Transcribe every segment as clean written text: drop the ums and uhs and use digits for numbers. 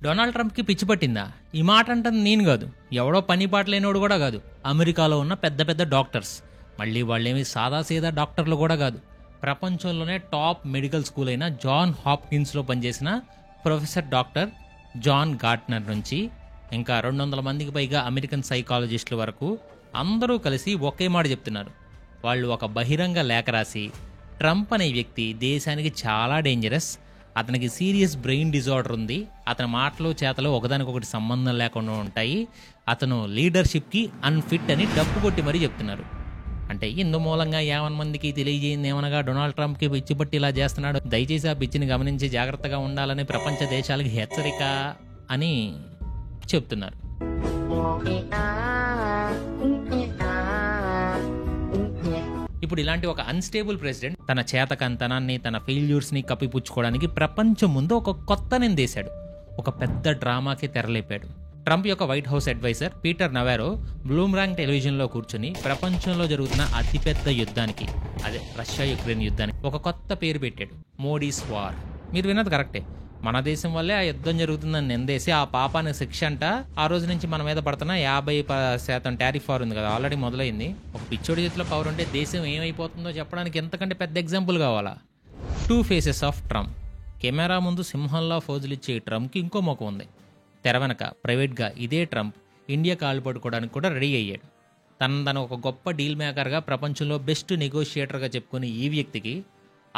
Donald ట్రంప్కి పిచ్చి పట్టిందా? ఈ మాట అంటుంది నేను కాదు, ఎవడో పని పాట లేనివాడు కూడా కాదు, అమెరికాలో ఉన్న పెద్ద పెద్ద డాక్టర్స్. మళ్ళీ వాళ్ళేమి సాదాసీదా డాక్టర్లు కూడా కాదు. ప్రపంచంలోనే టాప్ మెడికల్ స్కూల్ అయిన జాన్ హాప్కిన్స్లో పనిచేసిన ప్రొఫెసర్ డాక్టర్ జాన్ గార్ట్నర్ నుంచి ఇంకా 200 మందికి పైగా అమెరికన్ సైకాలజిస్టుల వరకు అందరూ కలిసి ఒకే మాట చెప్తున్నారు. వాళ్ళు ఒక బహిరంగ లేఖ రాసి, ట్రంప్ అనే వ్యక్తి దేశానికి చాలా డేంజరస్, అతనికి సీరియస్ బ్రెయిన్ డిజార్డర్ ఉంది, అతని మాటలు చేతలు ఒకదానికొకటి సంబంధం లేకుండా ఉంటాయి, అతను లీడర్షిప్కి అన్ఫిట్ అని డప్పు కొట్టి మరీ చెప్తున్నారు. అంటే ఇందు మూలంగా 50 మందికి తెలియజేయింది ఏమనగా డొనాల్డ్ ట్రంప్కి పిచ్చి పట్టి ఇలా చేస్తున్నాడు, దయచేసి ఆ పిచ్చిని గమనించి జాగ్రత్తగా ఉండాలని ప్రపంచ దేశాలకి హెచ్చరిక అని చెప్తున్నారు. ఇప్పుడు ఇలాంటి ఒక అన్స్టేబుల్ ప్రెసిడెంట్ తన చేతకంతనాన్ని, తన ఫెయిల్యూర్స్ని కప్పిపుచ్చుకోవడానికి ప్రపంచం ముందు ఒక కొత్త నిందేశాడు, ఒక పెద్ద డ్రామాకి తెరలేపాడు. ట్రంప్ యొక్క White House adviser Peter Navarro బ్లూమ్రాంగ్ టెలివిజన్లో కూర్చొని ప్రపంచంలో జరుగుతున్న అతిపెద్ద యుద్ధానికి, అదే రష్యా యుక్రెయిన్ యుద్ధానికి ఒక కొత్త పేరు పెట్టాడు, మోడీస్ వార్. మీరు విన్నది కరెక్టే, మన దేశం వల్లే ఆ యుద్ధం జరుగుతుందని నిందేసి ఆ పాపానికి శిక్ష అంట ఆ రోజు నుంచి మన మీద పడుతున్న 50% టారిఫ్ వార్ ఉంది కదా, ఆల్రెడీ మొదలైంది. ఒక పిచ్చోడి చేతిలో పవర్ ఉంటే దేశం ఏమైపోతుందో చెప్పడానికి ఎంతకంటే పెద్ద ఎగ్జాంపుల్ కావాలా? 2 ఫేసెస్ ఆఫ్ ట్రంప్. కెమెరా ముందు సింహంలా ఫోజులు ఇచ్చే ట్రంప్కి ఇంకో ముఖం ఉంది. తెర వెనక ప్రైవేట్గా ఇదే ట్రంప్ ఇండియా కాలు పట్టుకోవడానికి కూడా రెడీ అయ్యాడు. తను ఒక గొప్ప డీల్ మేకర్గా, ప్రపంచంలో బెస్ట్ నెగోషియేటర్గా చెప్పుకునే ఈ వ్యక్తికి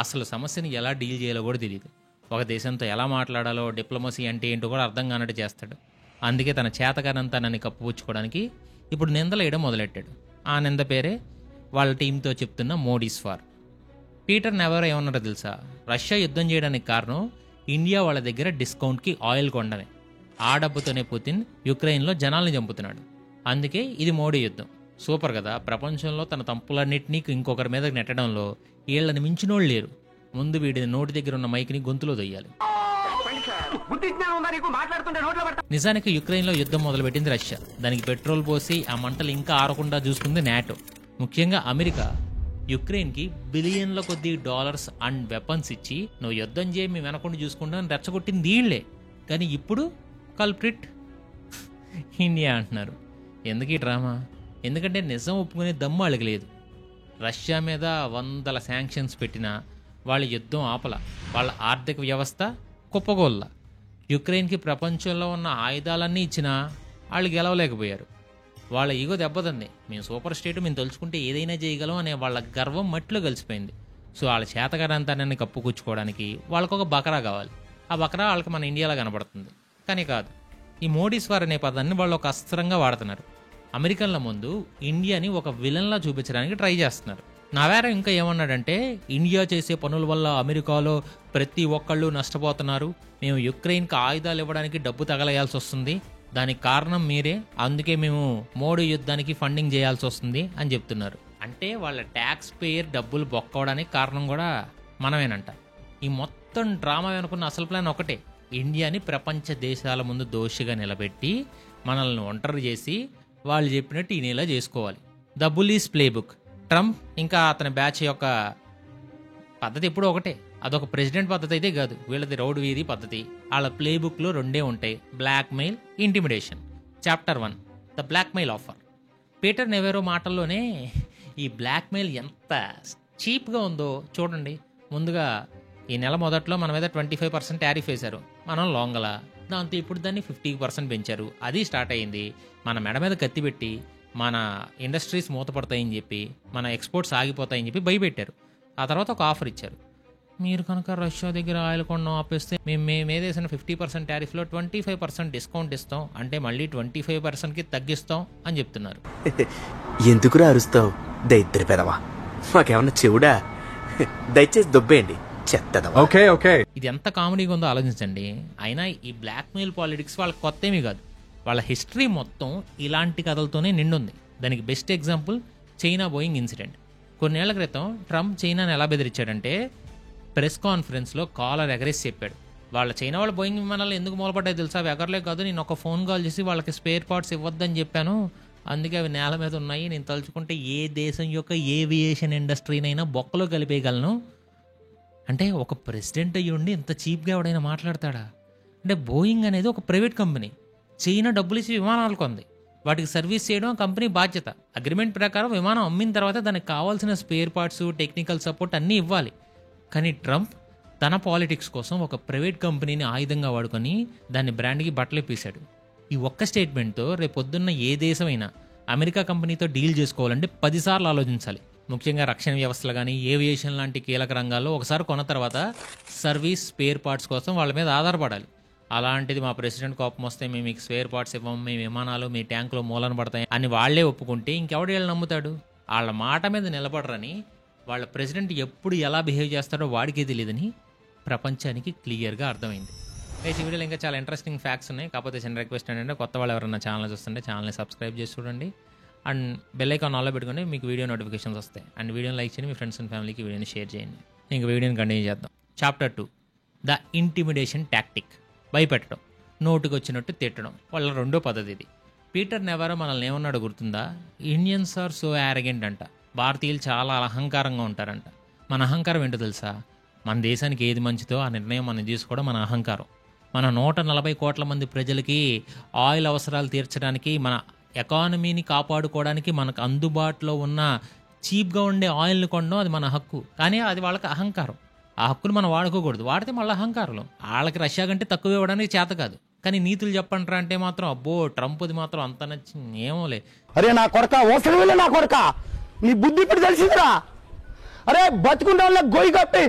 అసలు సమస్యని ఎలా డీల్ చేయాలో కూడా తెలియదు. ఒక దేశంతో ఎలా మాట్లాడాలో, డిప్లొమసీ అంటే ఏంటో కూడా అర్థం కానట్టు చేస్తాడు. అందుకే తన చేతకానంతనాన్ని కప్పుపుచ్చుకోవడానికి ఇప్పుడు నిందలు వేయడం మొదలెట్టాడు. ఆ నింద పేరే వాళ్ళ టీంతో చెప్తున్న మోడీస్ వార్. పీటర్ నెవరో ఏమన్నారో తెలుసా? రష్యా యుద్ధం చేయడానికి కారణం ఇండియా వాళ్ళ దగ్గర డిస్కౌంట్కి ఆయిల్ కొండమే. ఆ డబ్బుతోనే పుతిన్ యుక్రెయిన్లో జనాల్ని చంపుతున్నాడు. అందుకే ఇది మోడీ యుద్ధం. సూపర్ కదా! ప్రపంచంలో తన తప్పులన్నింటినీ ఇంకొకరి మీద నెట్టడంలో వీళ్ళని మించినోళ్ళు లేరు. ముందు వీడిని నోటి దగ్గర ఉన్న మైక్ని గొంతులో దొయ్యాలి. నిజానికి యుక్రెయిన్లో యుద్ధం మొదలుపెట్టింది రష్యా. దానికి పెట్రోల్ పోసి ఆ మంటలు ఇంకా ఆరకుండా చూసుకుంది నాటో. ముఖ్యంగా అమెరికా యుక్రెయిన్కి బిలియన్ల కొద్దీ డాలర్స్ అండ్ వెపన్స్ ఇచ్చి, నువ్వు యుద్ధం చేయి మేము వెనకుండా చూసుకుంటామని రెచ్చగొట్టింది వీళ్లే. కానీ ఇప్పుడు కల్ప్రిట్ ఇండియా అంటున్నారు. ఎందుకు ఈ డ్రామా? ఎందుకంటే నిజం ఒప్పుకునే దమ్ము వాళ్ళకి లేదు. రష్యా మీద 100 శాంక్షన్స్ పెట్టినా వాళ్ళ యుద్ధం ఆపల, వాళ్ళ ఆర్థిక వ్యవస్థ కుప్పగోళ్ళ. యుక్రెయిన్కి ప్రపంచంలో ఉన్న ఆయుధాలన్నీ ఇచ్చినా వాళ్ళు గెలవలేకపోయారు. వాళ్ళ ఈగో దెబ్బతింది. మేము సూపర్ స్టేట్, మేము తలుచుకుంటే ఏదైనా చేయగలం అనే వాళ్ళ గర్వం మట్టిలో కలిసిపోయింది. సో వాళ్ళ చేతగారంతాన్ని కప్పుకూర్చుకోవడానికి వాళ్ళకు ఒక బకరా కావాలి. ఆ బకరా వాళ్ళకి మన ఇండియాలో కనబడుతుంది. కానీ కాదు, ఈ మోడీస్ వార్ అనే పదాన్ని వాళ్ళు ఒక అస్త్రంగా వాడుతున్నారు. అమెరికన్ల ముందు ఇండియాని ఒక విలన్లా చూపించడానికి ట్రై చేస్తున్నారు. నవారో ఇంకా ఏమన్నాడంటే, ఇండియా చేసే పనుల వల్ల అమెరికాలో ప్రతి ఒక్కళ్ళు నష్టపోతున్నారు, మేము యుక్రెయిన్కి ఆయుధాలు ఇవ్వడానికి డబ్బు తగలేయాల్సి వస్తుంది, దానికి కారణం మీరే, అందుకే మేము మోడీ యుద్ధానికి ఫండింగ్ చేయాల్సి వస్తుంది అని చెప్తున్నారు. అంటే వాళ్ళ ట్యాక్స్ పేయర్ డబ్బులు బొక్కవడానికి కారణం కూడా మనమేనంట. ఈ మొత్తం డ్రామా అనుకున్న అసలు ప్లాన్ ఒకటే, ఇండియాని ప్రపంచ దేశాల ముందు దోషిగా నిలబెట్టి మనల్ని ఒంటరి చేసి వాళ్ళు చెప్పినట్టు ఈయనలా చేసుకోవాలి. The Bullis playbook. ట్రంప్ ఇంకా అతని బ్యాచ్ యొక్క పద్ధతి ఎప్పుడూ ఒకటే. అదొక ప్రెసిడెంట్ పద్ధతి అయితే కాదు, వీళ్ళది రౌడ్ వీధి పద్ధతి. వాళ్ళ ప్లేబుక్లో 2 ఉంటాయి, blackmail, intimidation. Chapter 1, the blackmail offer. Peter Navarro మాటల్లోనే ఈ బ్లాక్మెయిల్ ఎంత చీప్గా ఉందో చూడండి. ముందుగా ఈ నెల మొదట్లో మన మీద 25% టారిఫ్ వేశారు, మనం లొంగల. దాంతో ఇప్పుడు దాన్ని 50% పెంచారు, అది స్టార్ట్ అయ్యింది. మన మెడ మీద కత్తి పెట్టి మన ఇండస్ట్రీస్ మూతపడతాయని చెప్పి, మన ఎక్స్పోర్ట్స్ ఆగిపోతాయని చెప్పి భయపెట్టారు. ఆ తర్వాత ఒక ఆఫర్ ఇచ్చారు, మీరు కనుక రష్యా దగ్గర ఆయిల్ కొనడం ఆపేస్తే మేము ఏదేసిన 50% టారిఫ్లో 25% డిస్కౌంట్ ఇస్తాం, అంటే మళ్ళీ 25%కి తగ్గిస్తాం అని చెప్తున్నారు. ఎందుకురా అరుస్తావు దైత్రి పెదవా? మాకేమన్నా చెవుడా? దయచేసి దొబ్బేయండి చెత్తదవా. ఇది ఎంత కామెడీగా ఉందో ఆలోచించండి. అయినా ఈ బ్లాక్మెయిల్ పాలిటిక్స్ వాళ్ళకి కొత్త ఏమీ కాదు. వాళ్ళ హిస్టరీ మొత్తం ఇలాంటి కథలతోనే నిండుంది. దానికి best example China Boeing incident. కొన్నేళ్ల క్రితం ట్రంప్ చైనాని ఎలా బెదిరించాడంటే, ప్రెస్ కాన్ఫరెన్స్లో కాలర్ ఎగరేసి చెప్పాడు, వాళ్ళ చైనా వాళ్ళ బోయింగ్ విమానాలు ఎందుకు మూలపడ్డాయి తెలుసా? అవి ఎగరలే కాదు, నేను ఒక ఫోన్ కాల్ చేసి వాళ్ళకి స్పేర్ పార్ట్స్ ఇవ్వద్దని చెప్పాను, అందుకే అవి నేల మీద ఉన్నాయి, నేను తలుచుకుంటే ఏ దేశం యొక్క ఏవియేషన్ ఇండస్ట్రీనైనా బొక్కలో కలిపేయగలను. అంటే ఒక ప్రెసిడెంట్ అయ్యి ఉండి ఇంత చీప్గా ఎవడైనా మాట్లాడతాడా? అంటే బోయింగ్ అనేది ఒక ప్రైవేట్ కంపెనీ, చైనా డబ్బులు ఇచ్చి విమానాలు కొంది, వాటికి సర్వీస్ చేయడం కంపెనీ బాధ్యత. అగ్రిమెంట్ ప్రకారం విమానం అమ్మిన తర్వాత దానికి కావాల్సిన స్పేర్ పార్ట్స్, టెక్నికల్ సపోర్ట్ అన్నీ ఇవ్వాలి. కానీ ట్రంప్ తన పాలిటిక్స్ కోసం ఒక ప్రైవేట్ కంపెనీని ఆయుధంగా వాడుకొని దాన్ని బ్రాండ్కి బట్టలేపేశాడు. ఈ ఒక్క స్టేట్మెంట్తో రేపొద్దున్న ఏ దేశమైనా అమెరికా కంపెనీతో డీల్ చేసుకోవాలంటే 10 సార్లు ఆలోచించాలి. ముఖ్యంగా రక్షణ వ్యవస్థలు కానీ ఏవియేషన్ లాంటి కీలక రంగాల్లో ఒకసారి కొన్న తర్వాత సర్వీస్, స్పేర్ పార్ట్స్ కోసం వాళ్ళ మీద ఆధారపడాలి. అలాంటిది మా ప్రెసిడెంట్ కోపం వస్తే మేము మీకు స్పేర్ పార్ట్స్ ఇవ్వం, మీ విమానాలు మీ ట్యాంకులో మూలన పడతాయి అని వాళ్లే ఒప్పుకుంటే ఇంకెవడు వీళ్ళు నమ్ముతాడు? వాళ్ళ మాట మీద నిలబడరని వాళ్ళ ప్రెసిడెంట్ ఎప్పుడు ఎలా బిహేవ్ చేస్తాడో వాడికే తెలియదని ప్రపంచానికి క్లియర్గా అర్థమైంది. అయితే ఈ వీడియోలో ఇంకా చాలా ఇంట్రెస్టింగ్ ఫ్యాక్ట్స్ ఉన్నాయి. కాకపోతే చిన్న రిక్వెస్ట్ ఏంటంటే కొత్త వాళ్ళు ఎవరైనా ఛానల్ చూస్తుంటే ఛానల్ని సబ్స్క్రైబ్ చేసి చూడండి అండ్ బెల్ ఐకాన్ ఆన్లో పెట్టుకొని మీకు వీడియో నోటిఫికేషన్స్ వస్తాయి. అండ్ వీడియోని లైక్ చేయండి, మీ ఫ్రెండ్స్ అండ్ ఫ్యామిలీకి వీడియోని షేర్ చేయండి. ఇంకా వీడియోని కంటిన్యూ చేద్దాం. Chapter 2, the intimidation tactic. భయపెట్టడం, నోటుకు వచ్చినట్టు తిట్టడం వాళ్ళ రెండో పద్ధతి ఇది. పీటర్ నెవరో మనల్ని ఏమన్నాడు గుర్తుందా? ఇండియన్స్ ఆర్ సో యారగెంట్ అంట. భారతీయులు చాలా అహంకారంగా ఉంటారంట. మన అహంకారం ఏంటో తెలుసా? మన దేశానికి ఏది మంచిదో ఆ నిర్ణయం మనం తీసుకోవడం మన అహంకారం. మన 140 కోట్ల మంది ప్రజలకి ఆయిల్ అవసరాలు తీర్చడానికి, మన ఎకానమీని కాపాడుకోవడానికి మనకు అందుబాటులో ఉన్న చీప్గా ఉండే ఆయిల్ని కొనడం అది మన హక్కు. కానీ అది వాళ్ళకి అహంకారం. ఆ హక్కును మనం వాడుకోకూడదు. వాడితే మళ్ళీ అహంకారం. వాళ్ళకి రష్యా కంటే తక్కువ ఇవ్వడానికి చేత కాదు. కానీ నీతులు చెప్పంటారా అంటే మాత్రం అబ్బో ట్రంప్ది మాత్రం అంత నచ్చింది ఏమోలే. అరే నా కొడక, ఓసరి వెళ్ళి నా కొడక, నీ బుద్ధి ఇప్పుడు తెలిసిందిరా. అరే బతుకుండే వాళ్ళ గొయ్యి కప్పి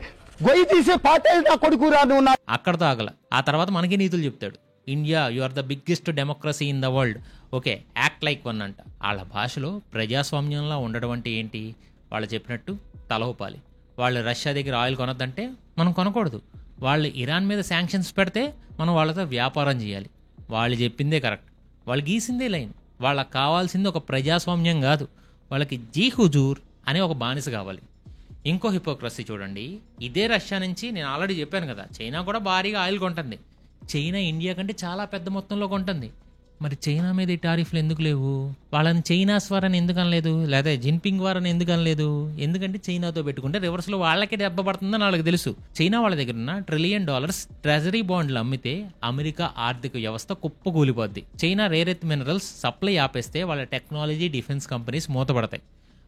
గొయ్యి తీసే పాతే నా కొడుకురా నువ్వు. అక్కడతో ఆగల. ఆ తర్వాత మనకి నీతులు చెప్తాడు. India you are the biggest democracy in the world. Okay, act like one అంట. వాళ్ళ భాషలో ప్రజాస్వామ్యంలో ఉండడం అంటే ఏంటి? వాళ్ళు చెప్పినట్టు తల ఊపాలి. వాళ్ళు రష్యా దగ్గర ఆయిల్ కొనొద్దంటే మనం కొనకూడదు. వాళ్ళు ఇరాన్ మీద శాంక్షన్స్ పెడితే మనం వాళ్ళతో వ్యాపారం చేయాలి. వాళ్ళు చెప్పిందే కరెక్ట్, వాళ్ళు గీసిందే లైన్. వాళ్ళకి కావాల్సింది ఒక ప్రజాస్వామ్యం కాదు, వాళ్ళకి జీ హుజూర్ అనే ఒక బానిస కావాలి. ఇంకో హిపోక్రసీ చూడండి. ఇదే రష్యా నుంచి నేను ఆల్రెడీ చెప్పాను కదా, చైనా కూడా భారీగా ఆయిల్ కొంటుంది. చైనా ఇండియా కంటే చాలా పెద్ద మొత్తంలో కొంటుంది. మరి చైనా మీద ఈ టారిఫ్లు ఎందుకు లేవు? వాళ్ళని చైనాస్ వారని ఎందుకు అనలేదు, లేదా జిన్పింగ్ వారని ఎందుకు అనలేదు? ఎందుకంటే చైనాతో పెట్టుకుంటే రివర్స్లో వాళ్ళకే దెబ్బ పడుతుందని వాళ్ళకి తెలుసు. చైనా వాళ్ళ దగ్గర ఉన్న $1 ట్రిలియన్ ట్రెజరీ బాండ్లు అమ్మితే అమెరికా ఆర్థిక వ్యవస్థ కుప్పకూలిపోద్ది. China rare earth minerals supply ఆపేస్తే వాళ్ళ టెక్నాలజీ, డిఫెన్స్ కంపెనీస్ మూతపడతాయి.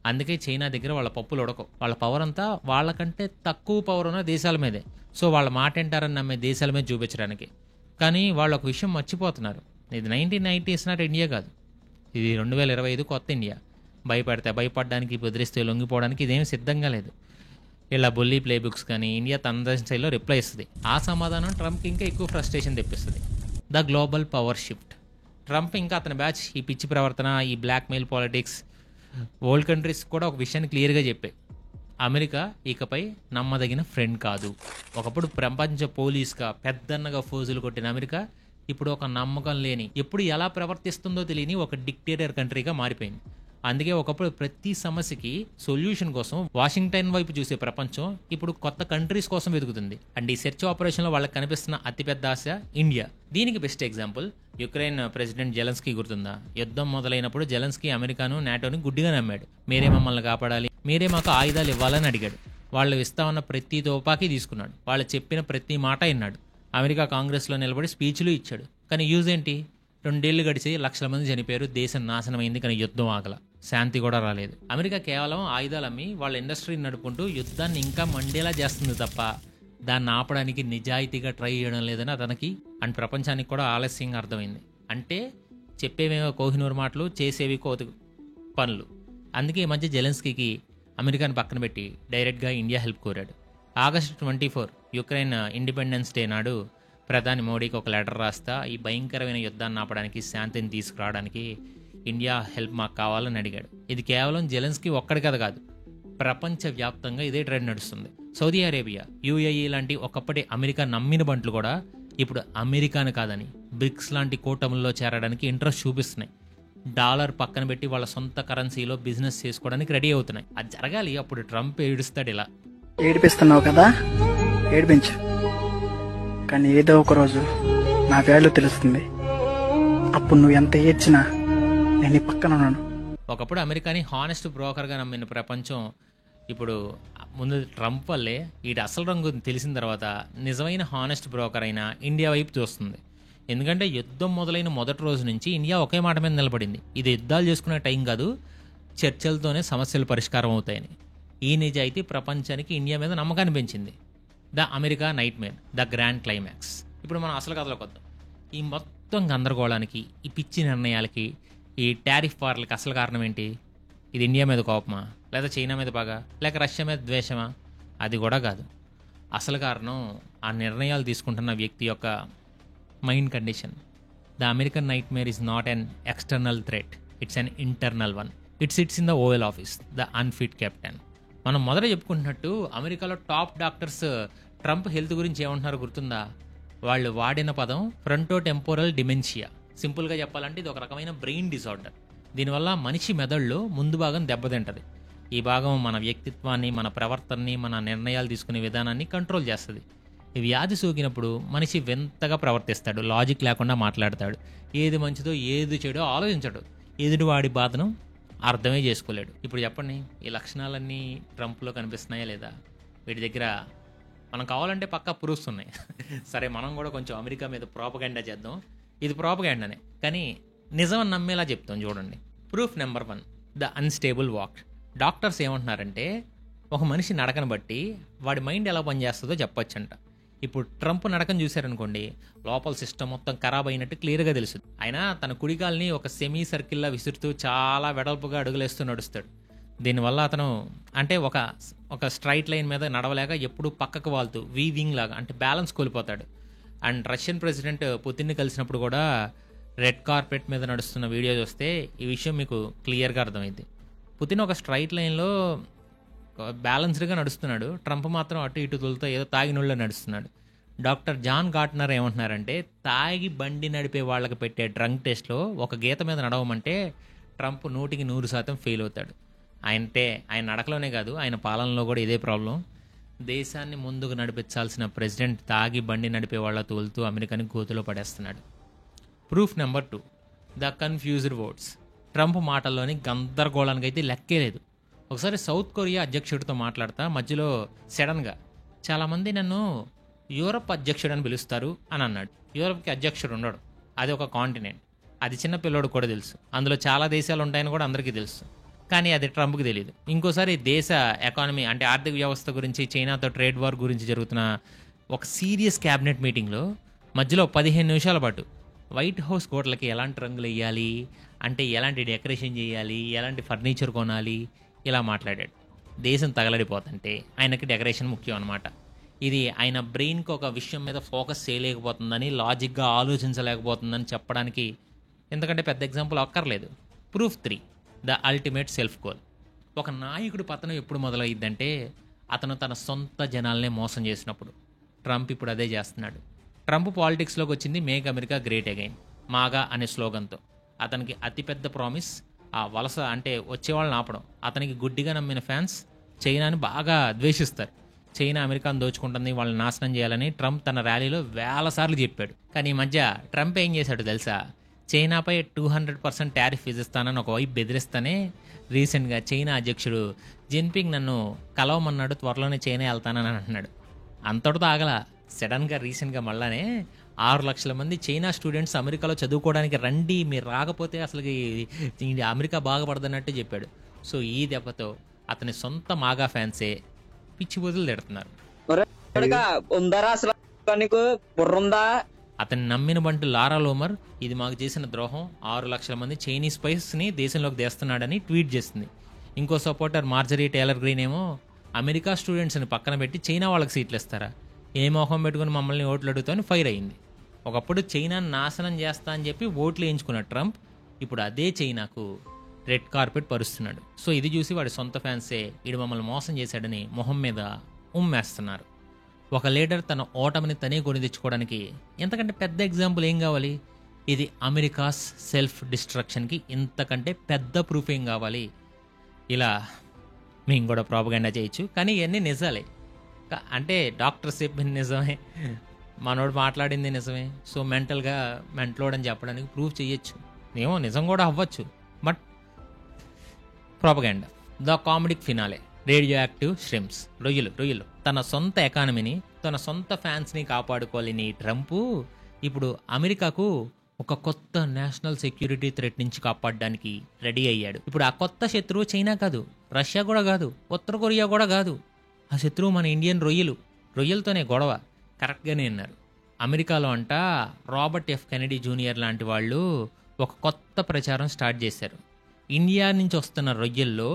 అందుకే చైనా దగ్గర వాళ్ళ పప్పులు ఉడకవు. వాళ్ళ పవర్ అంతా వాళ్ళకంటే తక్కువ పవర్ ఉన్న దేశాల మీదే. సో వాళ్ళ మాట వింటారని నమ్మే దేశాల మీద చూపించడానికి. కానీ వాళ్ళు ఒక విషయం మర్చిపోతున్నారు. ఇది 1990s నాటి ఇండియా కాదు, ఇది 2025 కొత్త ఇండియా. భయపడడానికి, బెదిరిస్తే లొంగిపోవడానికి ఇదేమి సిద్ధంగా లేదు. ఇలా బొల్లీ ప్లే బుక్స్ కానీ ఇండియా తన స్టైల్లో రిప్లై ఇస్తుంది. ఆ సమాధానం ట్రంప్కి ఇంకా ఎక్కువ ఫ్రస్ట్రేషన్ తెప్పిస్తుంది. The global power shift. Trump ఇంకా అతని బ్యాచ్ ఈ పిచ్చి ప్రవర్తన, ఈ బ్లాక్మెయిల్ పాలిటిక్స్ వరల్డ్ కంట్రీస్ కూడా ఒక విషయాన్ని క్లియర్గా చెప్పాయి. అమెరికా ఇకపై నమ్మదగిన ఫ్రెండ్ కాదు. ఒకప్పుడు ప్రపంచ పోలీస్గా పెద్దన్నగా ఫోజులు కొట్టిన అమెరికా ఇప్పుడు ఒక నమ్మకం లేని, ఎప్పుడు ఎలా ప్రవర్తిస్తుందో తెలియని ఒక డిక్టేటర్ కంట్రీగా మారిపోయింది. అందుకే ఒకప్పుడు ప్రతి సమస్యకి సొల్యూషన్ కోసం వాషింగ్టన్ వైపు చూసే ప్రపంచం ఇప్పుడు కొత్త కంట్రీస్ కోసం వెతుకుతుంది. అండ్ ఈ సెర్చ్ ఆపరేషన్లో వాళ్ళకి కనిపిస్తున్న అతిపెద్ద ఆశ ఇండియా. దీనికి best example Ukraine president Zelensky గుర్తుందా? యుద్ధం మొదలైనప్పుడు జెలెన్స్కీ అమెరికాను, నాటోని గుడ్డిగా నమ్మాడు. మీరే మమ్మల్ని కాపాడాలి, మీరే మాకు ఆయుధాలు ఇవ్వాలని అడిగాడు. వాళ్ళు ఇస్తామన్న ప్రతి తోపాకి తీసుకున్నాడు. వాళ్ళు చెప్పిన ప్రతి మాట విన్నాడు. అమెరికా కాంగ్రెస్లో నిలబడి స్పీచ్లు ఇచ్చాడు. కానీ యూజ్ ఏంటి? 2 ఏళ్లు గడిచి లక్షల మంది చనిపోయారు, దేశం నాశనమైంది. కానీ యుద్ధం ఆగల, శాంతి కూడా రాలేదు. అమెరికా కేవలం ఆయుధాలు అమ్మి వాళ్ళ ఇండస్ట్రీని నడుపుకుంటూ యుద్ధాన్ని ఇంకా మండేలా చేస్తుంది తప్ప దాన్ని ఆపడానికి నిజాయితీగా ట్రై చేయడం లేదని అతనికి అండ్ ప్రపంచానికి కూడా ఆలస్యంగా అర్థమైంది. అంటే చెప్పేవేమో కోహినూరు మాటలు, చేసేవి కోతి పనులు. అందుకే ఈ మధ్య జెలెన్స్కీకి అమెరికాను పక్కన పెట్టి డైరెక్ట్గా ఇండియా హెల్ప్ కోరాడు. ఆగస్టు 24 యుక్రెయిన్ ఇండిపెండెన్స్ డే నాడు ప్రధాని మోడీకి ఒక లెటర్ రాస్తా ఈ భయంకరమైన యుద్ధాన్ని ఆపడానికి, శాంతిని తీసుకురావడానికి ఇండియా హెల్ప్ మాకు కావాలని అడిగాడు. ఇది కేవలం జెలెన్స్కీ ఒక్కడి కథ కాదు, ప్రపంచవ్యాప్తంగా ఇదే ట్రెండ్ నడుస్తుంది. సౌదీ అరేబియా, యుఏఈ లాంటి ఒకప్పటి అమెరికా నమ్మిన బంట్లు కూడా ఇప్పుడు అమెరికాను కాదని బ్రిక్స్ లాంటి కూటముల్లో చేరడానికి ఇంట్రెస్ట్ చూపిస్తున్నాయి. డాలర్ పక్కన పెట్టి వాళ్ళ సొంత కరెన్సీలో బిజినెస్ చేసుకోవడానికి రెడీ అవుతున్నాయి. అది జరగాలి, అప్పుడు ట్రంప్ ఏడుస్తాడు. ఇలా ఏడిపిస్తున్నావు కదా, ఏడిపించు. కానీ ఏదో ఒక రోజు నా వాల్యూ తెలుస్తుంది. అప్పుడు నువ్వు ఎంత ఏడ్చినా నేను పక్కన ఉన్నాను. ఒకప్పుడు అమెరికాని హానెస్ట్ బ్రోకర్గా నమ్మిన ప్రపంచం ఇప్పుడు ముందు ట్రంప్ వల్లే వీటి అసలు రంగు తెలిసిన తర్వాత నిజమైన హానెస్ట్ బ్రోకర్ అయిన ఇండియా వైపు చూస్తుంది. ఎందుకంటే యుద్ధం మొదలైన మొదటి రోజు నుంచి ఇండియా ఒకే మాట మీద నిలబడింది, ఇది యుద్ధాలు చేసుకునే టైం కాదు, చర్చలతోనే సమస్యలు పరిష్కారం అవుతాయని. ఈ నిజాయితీ ప్రపంచానికి ఇండియా మీద నమ్మకాన్ని పెంచింది. The America nightmare, the grand climax. ఇప్పుడు మనం అసలు కథలోకి వద్దాం. ఈ మొత్తం గందరగోళానికి, ఈ పిచ్చి నిర్ణయాలకి, ఈ టారిఫ్ వార్లకి అసలు కారణం ఏంటి? ఇది ఇండియా మీద కోపమా, లేదా చైనా మీద పగ, లేక రష్యా మీద ద్వేషమా? అది కూడా కాదు. అసలు కారణం ఆ నిర్ణయాలు తీసుకుంటున్న వ్యక్తి యొక్క mind condition. The American nightmare is not an external threat, it's an internal one. It sits in the Oval Office, the unfit captain. మనం మొదట చెప్పుకుంటున్నట్టు అమెరికాలో టాప్ డాక్టర్స్ ట్రంప్ హెల్త్ గురించి ఏమంటున్నారో గుర్తుందా? వాళ్ళు వాడిన పదం ఫ్రంటో టెంపోరల్ డిమెన్షియా. సింపుల్గా చెప్పాలంటే ఇది ఒక రకమైన బ్రెయిన్ డిసార్డర్. దీనివల్ల మనిషి మెదడులో ముందు భాగం దెబ్బతింటది. ఈ భాగం మన వ్యక్తిత్వాన్ని, మన ప్రవర్తనని, మన నిర్ణయాలు తీసుకునే విధానాన్ని కంట్రోల్ చేస్తుంది. ఈ వ్యాధి సోకినప్పుడు మనిషి వింతగా ప్రవర్తిస్తాడు, లాజిక్ లేకుండా మాట్లాడతాడు, ఏది మంచిదో ఏది చెడో ఆలోచించడు, ఎదుటివాడి బాధను అర్థమే చేసుకోలేడు. ఇప్పుడు చెప్పండి, ఈ లక్షణాలన్నీ ట్రంప్లో కనిపిస్తున్నాయా లేదా? వీటి దగ్గర మనం కావాలంటే పక్కా ప్రూఫ్స్ ఉన్నాయి. సరే, మనం కూడా కొంచెం అమెరికా మీద ప్రోపగండా చేద్దాం. ఇది ప్రోపగండానే, కానీ నిజం అని నమ్మేలా చెప్తాం. చూడండి, proof number 1, the unstable walk. Doctors ఏమంటున్నారంటే ఒక మనిషి నడకను బట్టి వాడి మైండ్ ఎలా పనిచేస్తుందో చెప్పొచ్చంట. ఇప్పుడు ట్రంప్ నడకను చూశారనుకోండి, లోపల సిస్టమ్ మొత్తం ఖరాబ్ అయినట్టు క్లియర్గా తెలుస్తుంది. ఆయన తన కుడికాల్ని ఒక సెమీ సర్కిల్లా విసురుతూ చాలా వెడల్పుగా అడుగులేస్తూ నడుస్తాడు. దీనివల్ల అతను అంటే ఒక స్ట్రైట్ లైన్ మీద నడవలేక ఎప్పుడు పక్కకు వాళ్తూ వీవింగ్ లాగా అంటే బ్యాలెన్స్ కోల్పోతాడు. అండ్ రష్యన్ ప్రెసిడెంట్ పుతిన్ని కలిసినప్పుడు కూడా రెడ్ కార్పెట్ మీద నడుస్తున్న వీడియో చూస్తే ఈ విషయం మీకు క్లియర్గా అర్థమైంది. పుతిన్ ఒక స్ట్రైట్ లైన్లో బ్యాలెన్స్డ్గా నడుస్తున్నాడు, ట్రంప్ మాత్రం అటు ఇటు తొలుతో ఏదో తాగినోళ్ళ నడుస్తున్నాడు. డాక్టర్ జాన్ గార్ట్నర్ ఏమంటున్నారంటే తాగి బండి నడిపే వాళ్ళకి పెట్టే డ్రంక్ టెస్ట్లో ఒక గీత మీద నడవమంటే ట్రంప్ 100% ఫెయిల్ అవుతాడు. ఆయన నడకలోనే కాదు, ఆయన పాలనలో కూడా ఇదే ప్రాబ్లం. దేశాన్ని ముందుకు నడిపించాల్సిన ప్రెసిడెంట్ తాగి బండి నడిపే వాళ్ళ తోలుతూ అమెరికాని గోతులో పడేస్తున్నాడు. Proof number 2, the confused words. Trump మాటల్లోని గందరగోళానికి అయితే లెక్కే లేదు. ఒకసారి సౌత్ కొరియా అధ్యక్షుడితో మాట్లాడతా మధ్యలో సడన్గా చాలామంది నన్ను యూరప్ అధ్యక్షుడు అని పిలుస్తారు అని అన్నాడు. యూరప్కి అధ్యక్షుడు ఉండడు, అది ఒక కాంటినెంట్. అది చిన్న పిల్లోడు కూడా తెలుసు, అందులో చాలా దేశాలు ఉంటాయని కూడా అందరికీ తెలుసు, కానీ అది ట్రంప్కి తెలియదు. ఇంకోసారి దేశ ఎకానమీ అంటే ఆర్థిక వ్యవస్థ గురించి, చైనాతో ట్రేడ్ వార్ గురించి జరుగుతున్న ఒక సీరియస్ క్యాబినెట్ మీటింగ్లో మధ్యలో 15 నిమిషాల పాటు వైట్ హౌస్ కోట్లకి ఎలాంటి రంగులు వేయాలి, అంటే ఎలాంటి డెకరేషన్ చేయాలి, ఎలాంటి ఫర్నిచర్ కొనాలి, ఇలా మాట్లాడాడు. దేశం తగలడిపోతుంటే ఆయనకి డెకరేషన్ ముఖ్యం అనమాట. ఇది ఆయన బ్రెయిన్కి ఒక విషయం మీద ఫోకస్ చేయలేకపోతుందని, లాజిక్గా ఆలోచించలేకపోతుందని చెప్పడానికి ఎందుకంటే పెద్ద ఎగ్జాంపుల్ అక్కర్లేదు. Proof 3, the ultimate self goal. ఒక నాయకుడి పతనం ఎప్పుడు మొదలయ్యిద్దంటే అతను తన సొంత జనాలనే మోసం చేసినప్పుడు. ట్రంప్ ఇప్పుడు అదే చేస్తున్నాడు. ట్రంప్ పాలిటిక్స్లోకి వచ్చింది మేక్ అమెరికా గ్రేట్ అగైన్, మాగా అనే స్లోగన్తో. అతనికి అతిపెద్ద ప్రామిస్ ఆ వలస అంటే వచ్చేవాళ్ళని ఆపడం. అతనికి గుడ్డిగా నమ్మిన ఫ్యాన్స్ చైనాని బాగా ద్వేషిస్తారు. చైనా అమెరికాను దోచుకుంటుంది, వాళ్ళని నాశనం చేయాలని ట్రంప్ తన ర్యాలీలో వేల సార్లు చెప్పాడు. కానీ ఈ మధ్య ట్రంప్ ఏం చేశాడు తెలుసా? చైనాపై 200% టారిఫ్ విధిస్తానని ఒకవైపు బెదిరిస్తానే రీసెంట్గా చైనా అధ్యక్షుడు జిన్పింగ్ నన్ను కలవమన్నాడు, త్వరలోనే చైనా వెళ్తానని అంటున్నాడు. అంతటితో ఆగల, సడన్గా రీసెంట్గా మళ్ళానే 6 లక్షల మంది చైనా స్టూడెంట్స్ అమెరికాలో చదువుకోవడానికి రండి, మీరు రాకపోతే అసలు అమెరికా బాగుపడదన్నట్టు చెప్పాడు. సో ఈ దెబ్బతో అతని సొంత మాగా ఫ్యాన్సే పిచ్చి బుద్ధులు తిడుతున్నారు. అతన్ని నమ్మిన బంటు లారా లోమర్ ఇది మాకు చేసిన ద్రోహం, 6 లక్షల మంది చైనీస్ స్పైస్ని దేశంలోకి తెస్తున్నాడని ట్వీట్ చేసింది. ఇంకో సపోర్టర్ మార్జరీ టేలర్ గ్రీన్ ఏమో అమెరికా స్టూడెంట్స్ని పక్కన పెట్టి చైనా వాళ్ళకి సీట్లు ఇస్తారా, ఏ మోహం పెట్టుకుని మమ్మల్ని ఓట్లు అడుగుతామని ఫైర్ అయింది. ఒకప్పుడు చైనాను నాశనం చేస్తా అని చెప్పి ఓట్లు వేయించుకున్న ట్రంప్ ఇప్పుడు అదే చైనాకు రెడ్ కార్పెట్ పరుస్తున్నాడు. సో ఇది చూసి వాడి సొంత ఫ్యాన్సే వీడు మమ్మల్ని మోసం చేశాడని మొహం మీద ఉమ్మేస్తున్నారు. ఒక లీడర్ తన ఓటమిని తనే కొని తెచ్చుకోవడానికి ఎంతకంటే పెద్ద ఎగ్జాంపుల్ ఏం కావాలి? ఇది అమెరికాస్ సెల్ఫ్ డిస్ట్రక్షన్కి ఇంతకంటే పెద్ద ప్రూఫ్ ఏం కావాలి? ఇలా మేము కూడా ప్రాపగండా చేయొచ్చు, కానీ ఇవన్నీ నిజాలే. అంటే డాక్టర్ చెప్పింది నిజమే, మనోడు మాట్లాడింది నిజమే. సో మెంటలోడ్ అని చెప్పడానికి ప్రూఫ్ చేయొచ్చు, ఏమో నిజం కూడా అవ్వచ్చు. But propaganda. The comedic finale, radioactive shrimps, రొయ్యలు. తన సొంత ఎకానమీని, తన సొంత ఫ్యాన్స్ని కాపాడుకోలేని ట్రంప్ ఇప్పుడు అమెరికాకు ఒక కొత్త నేషనల్ సెక్యూరిటీ థ్రెట్ నుంచి కాపాడడానికి రెడీ అయ్యాడు. ఇప్పుడు ఆ కొత్త శత్రువు చైనా కాదు, రష్యా కూడా కాదు, ఉత్తర కొరియా కూడా కాదు. ఆ శత్రువు మన ఇండియన్ రొయ్యలతోనే గొడవ. కరెక్ట్గానే అన్నారు. అమెరికాలో అంట రాబర్ట్ ఎఫ్ కెనడీ జూనియర్ లాంటి వాళ్ళు ఒక కొత్త ప్రచారం స్టార్ట్ చేశారు. ఇండియా నుంచి వస్తున్న రొయ్యల్లో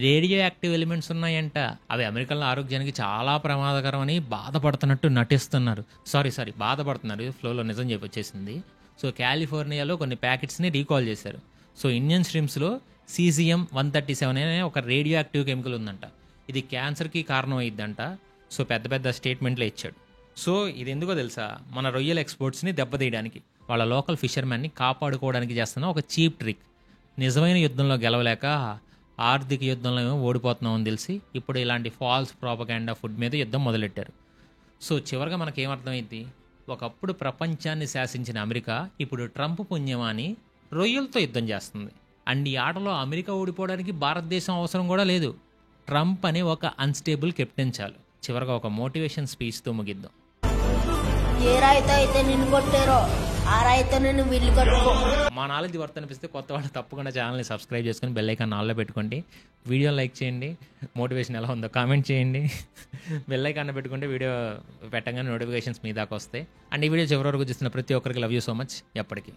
రేడియో యాక్టివ్ ఎలిమెంట్స్ ఉన్నాయంట. అవి అమెరికన్ ఆరోగ్యానికి చాలా ప్రమాదకరం అని బాధపడుతున్నట్టు నటిస్తున్నారు. సారీ బాధపడుతున్నారు, ఫ్లోలో నిజం చెప్పొచ్చేసింది. సో కాలిఫోర్నియాలో కొన్ని ప్యాకెట్స్ని రీకాల్ చేశారు. సో ఇండియన్ స్ట్రీమ్స్లో cesium-137 అనే ఒక రేడియో యాక్టివ్ కెమికల్ ఉందంట. ఇది క్యాన్సర్కి కారణం అయ్యిద్దంట. సో పెద్ద స్టేట్మెంట్లే ఇచ్చాడు. సో ఇది ఎందుకో తెలుసా? మన రొయ్యల ఎక్స్పోర్ట్స్ని దెబ్బతీయడానికి, వాళ్ళ లోకల్ ఫిషర్మెన్ని కాపాడుకోవడానికి చేస్తున్న ఒక చీప్ ట్రిక్. నిజమైన యుద్ధంలో గెలవలేక ఆర్థిక యుద్ధంలో ఏమో ఓడిపోతున్నామని తెలిసి ఇప్పుడు ఇలాంటి ఫాల్స్ ప్రాపగాండా ఫుడ్ మీద యుద్ధం మొదలెట్టారు. సో చివరిగా మనకేమర్థమైంది? ఒకప్పుడు ప్రపంచాన్ని శాసించిన అమెరికా ఇప్పుడు ట్రంప్ పుణ్యమాని రొయ్యలతో యుద్ధం చేస్తుంది. అండ్ ఈ ఆటలో అమెరికా ఓడిపోవడానికి భారతదేశం అవసరం కూడా లేదు. ట్రంప్ అనే ఒక అన్స్టేబుల్ కెప్టెన్ చాలు. చివరిగా ఒక మోటివేషన్ స్పీచ్తో ముగిద్దాం. ఏ రాయితో అయితే నిన్ను కొట్టారో ఆ రాయితో నేను విల్లు కట్టుకో. మా నాలెడ్జ్ వర్త్ అనిపిస్తే కొత్త వాళ్ళు తప్పకుండా ఛానల్ని సబ్స్క్రైబ్ చేసుకొని బెల్ ఐకాన్ ఆన్లో పెట్టుకోండి. వీడియో లైక్ చేయండి. మోటివేషన్ ఎలా ఉందో కామెంట్ చేయండి. బెల్ ఐకాన్ పెట్టుకుంటే వీడియో పెట్టగానే నోటిఫికేషన్స్ మీ దాకా వస్తాయి. అండ్ ఈ వీడియో చివరి వరకు చూస్తున్న ప్రతి ఒక్కరికి లవ్ యూ సో మచ్. ఎప్పటికీ